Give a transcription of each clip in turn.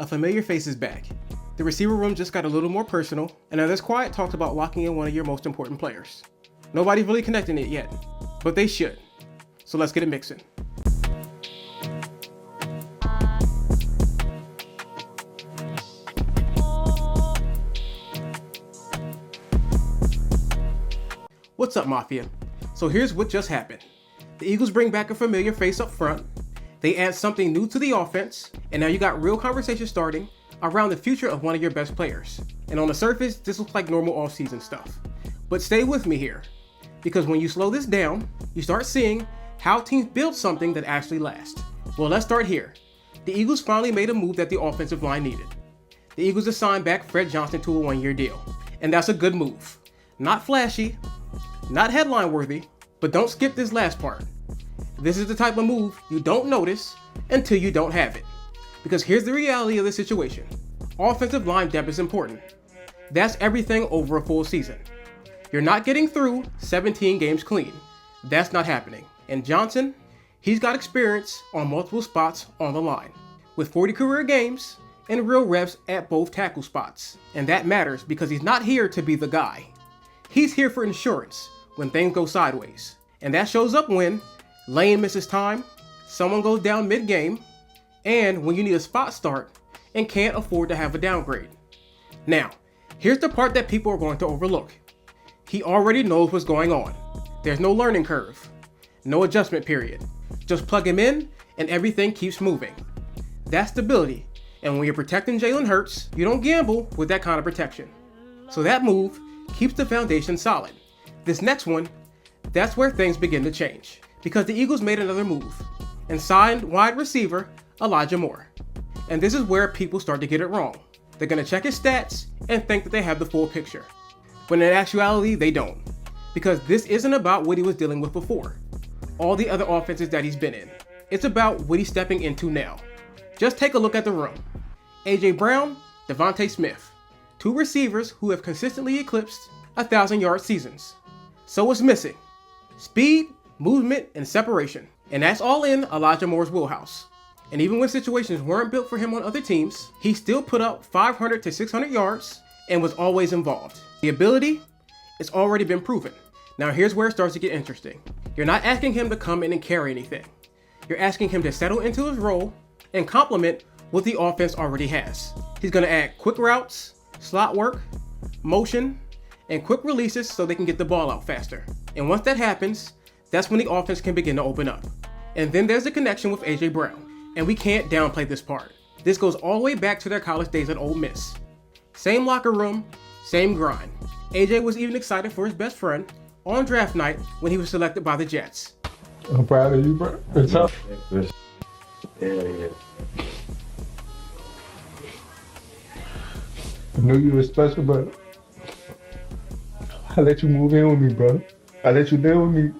a familiar face is back. The receiver room just got a little more personal, and now there's quiet talks about locking in one of your most important players. Nobody's really connecting it yet, but they should. So let's get it mixing. What's up, Mafia? So here's what just happened. The Eagles bring back a familiar face up front. They add something new to the offense, and now you got real conversation starting around the future of one of your best players. And on the surface, this looks like normal offseason stuff. But stay with me here, because when you slow this down, you start seeing how teams build something that actually lasts. Well, let's start here. The Eagles finally made a move that the offensive line needed. The Eagles assigned back Fred Johnson to a one-year deal, and that's a good move. Not flashy, not headline worthy, but don't skip this last part. This is the type of move you don't notice until you don't have it. Because here's the reality of the situation. Offensive line depth is important. That's everything over a full season. You're not getting through 17 games clean. That's not happening. And Johnson, he's got experience on multiple spots on the line, with 40 career games and real reps at both tackle spots. And that matters because he's not here to be the guy. He's here for insurance when things go sideways. And that shows up when Lane misses time, someone goes down mid-game, and when you need a spot start and can't afford to have a downgrade. Now, here's the part that people are going to overlook. He already knows what's going on. There's no learning curve, no adjustment period. Just plug him in and everything keeps moving. That's stability, and when you're protecting Jalen Hurts, you don't gamble with that kind of protection. So that move keeps the foundation solid. This next one, that's where things begin to change, because the Eagles made another move and signed wide receiver Elijah Moore. And this is where people start to get it wrong. They're going to check his stats and think that they have the full picture. But in actuality, they don't. Because this isn't about what he was dealing with before, all the other offenses that he's been in. It's about what he's stepping into now. Just take a look at the room. A.J. Brown, Devontae Smith. Two receivers who have consistently eclipsed 1,000-yard seasons. So what's missing? Speed, movement, and separation. And that's all in Elijah Moore's wheelhouse. And even when situations weren't built for him on other teams, he still put up 500 to 600 yards and was always involved. The ability, it's already been proven. Now here's where it starts to get interesting. You're not asking him to come in and carry anything. You're asking him to settle into his role and complement what the offense already has. He's going to add quick routes, slot work, motion, and quick releases so they can get the ball out faster. And once that happens, that's when the offense can begin to open up. And then there's the connection with A.J. Brown. And we can't downplay this part. This goes all the way back to their college days at Ole Miss. Same locker room, same grind. A.J. was even excited for his best friend on draft night when he was selected by the Jets. I'm proud of you, bro. It's tough. Yeah. I knew you were special, but I let you move in with me, bro. I let you live with me.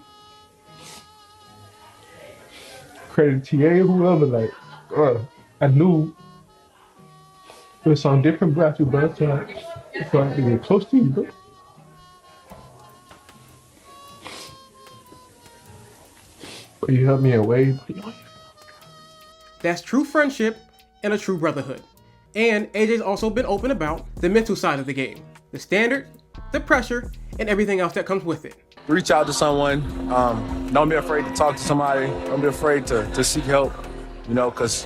Credit to TA, whoever, like, I knew there was something different about you, bro. So I had to get close to you, bro. But you helped me away. That's true friendship and a true brotherhood. And AJ's also been open about the mental side of the game, the standard, the pressure, and everything else that comes with it. Reach out to someone. Don't be afraid to talk to somebody. Don't be afraid to seek help, because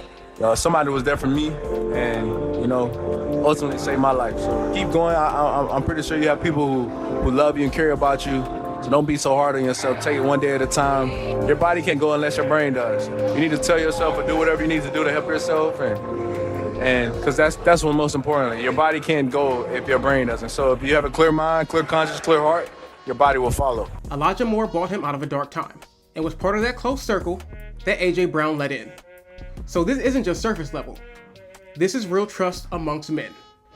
somebody was there for me and, ultimately saved my life. So keep going. I'm pretty sure you have people who love you and care about you. So don't be so hard on yourself. Take it one day at a time. Your body can't go unless your brain does. You need to tell yourself or do whatever you need to do to help yourself. And because that's what's most important. Your body can't go if your brain doesn't. So if you have a clear mind, clear conscience, clear heart, your body will follow. Elijah Moore brought him out of a dark time and was part of that close circle that A.J. Brown let in. So this isn't just surface level. This is real trust amongst men.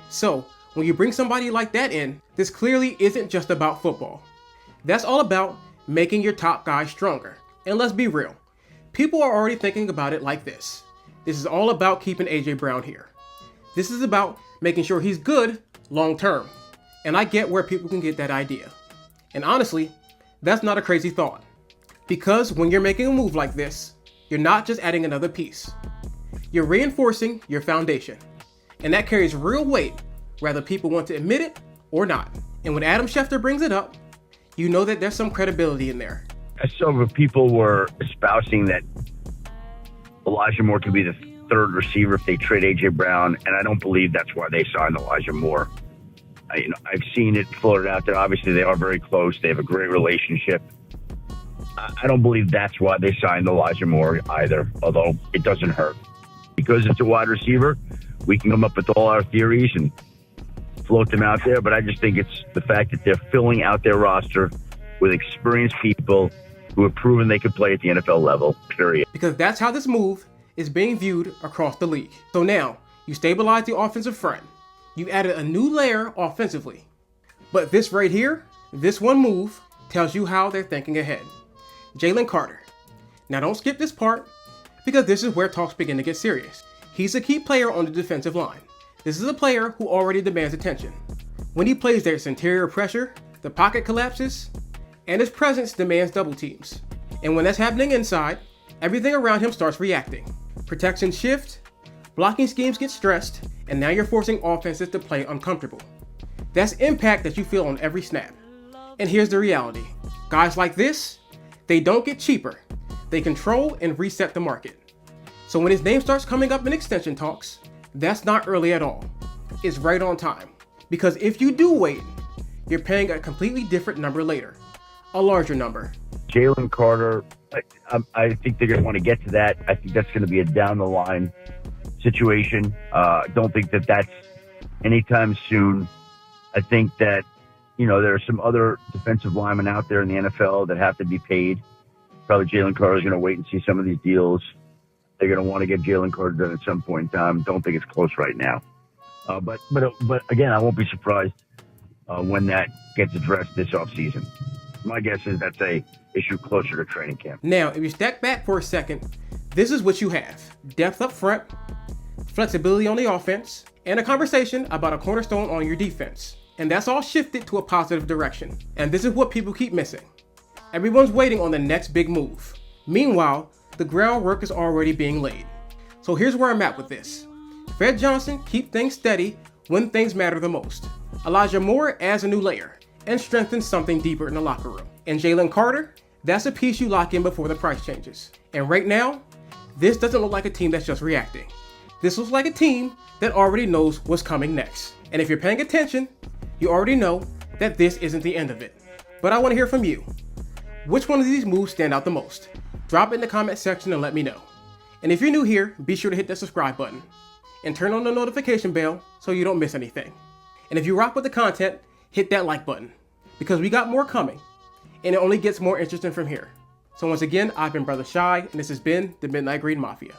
So when you bring somebody like that in, this clearly isn't just about football. That's all about making your top guy stronger. And let's be real, people are already thinking about it like this. This is all about keeping A.J. Brown here. This is about making sure he's good long term. And I get where people can get that idea. And honestly, that's not a crazy thought. Because when you're making a move like this, you're not just adding another piece. You're reinforcing your foundation. And that carries real weight, whether people want to admit it or not. And when Adam Schefter brings it up, you know that there's some credibility in there. Some people were espousing that Elijah Moore could be the third receiver if they trade A.J. Brown, and I don't believe that's why they signed Elijah Moore. I've seen it floated out there. Obviously, they are very close. They have a great relationship. I don't believe that's why they signed Elijah Moore either, although it doesn't hurt. Because it's a wide receiver, we can come up with all our theories and float them out there, but I just think it's the fact that they're filling out their roster with experienced people who have proven they could play at the NFL level, period. Because that's how this move is being viewed across the league. So now, you stabilize the offensive front. You added a new layer offensively. But this right here, this one move, tells you how they're thinking ahead. Jalen Carter. Now don't skip this part, because this is where talks begin to get serious. He's a key player on the defensive line. This is a player who already demands attention. When he plays, there's interior pressure, the pocket collapses, and his presence demands double teams. And when that's happening inside, everything around him starts reacting. Protections shift, blocking schemes get stressed, and now you're forcing offenses to play uncomfortable. That's impact that you feel on every snap. And here's the reality. Guys like this, they don't get cheaper. They control and reset the market. So when his name starts coming up in extension talks, that's not early at all. It's right on time. Because if you do wait, you're paying a completely different number later. A larger number. Jalen Carter, I think they're going to want to get to that. I think that's going to be a down the line situation. Don't think that that's anytime soon. I think that, there are some other defensive linemen out there in the NFL that have to be paid. Probably Jalen Carter is going to wait and see some of these deals. They're going to want to get Jalen Carter done at some point in time. Don't think it's close right now. But again, I won't be surprised when that gets addressed this offseason. My guess is that's a issue closer to training camp. Now, if you step back for a second, this is what you have. Depth up front, flexibility on the offense, and a conversation about a cornerstone on your defense. And that's all shifted to a positive direction. And this is what people keep missing. Everyone's waiting on the next big move. Meanwhile, the groundwork is already being laid. So here's where I'm at with this. Fred Johnson keep things steady when things matter the most. Elijah Moore adds a new layer and strengthens something deeper in the locker room. And Jalen Carter, that's a piece you lock in before the price changes. And right now, this doesn't look like a team that's just reacting. This looks like a team that already knows what's coming next. And if you're paying attention, you already know that this isn't the end of it. But I want to hear from you. Which one of these moves stand out the most? Drop it in the comment section and let me know. And if you're new here, be sure to hit the subscribe button and turn on the notification bell so you don't miss anything. And if you rock with the content, hit that like button because we got more coming and it only gets more interesting from here. So once again, I've been Brother Shy and this has been the Midnight Green Mafia.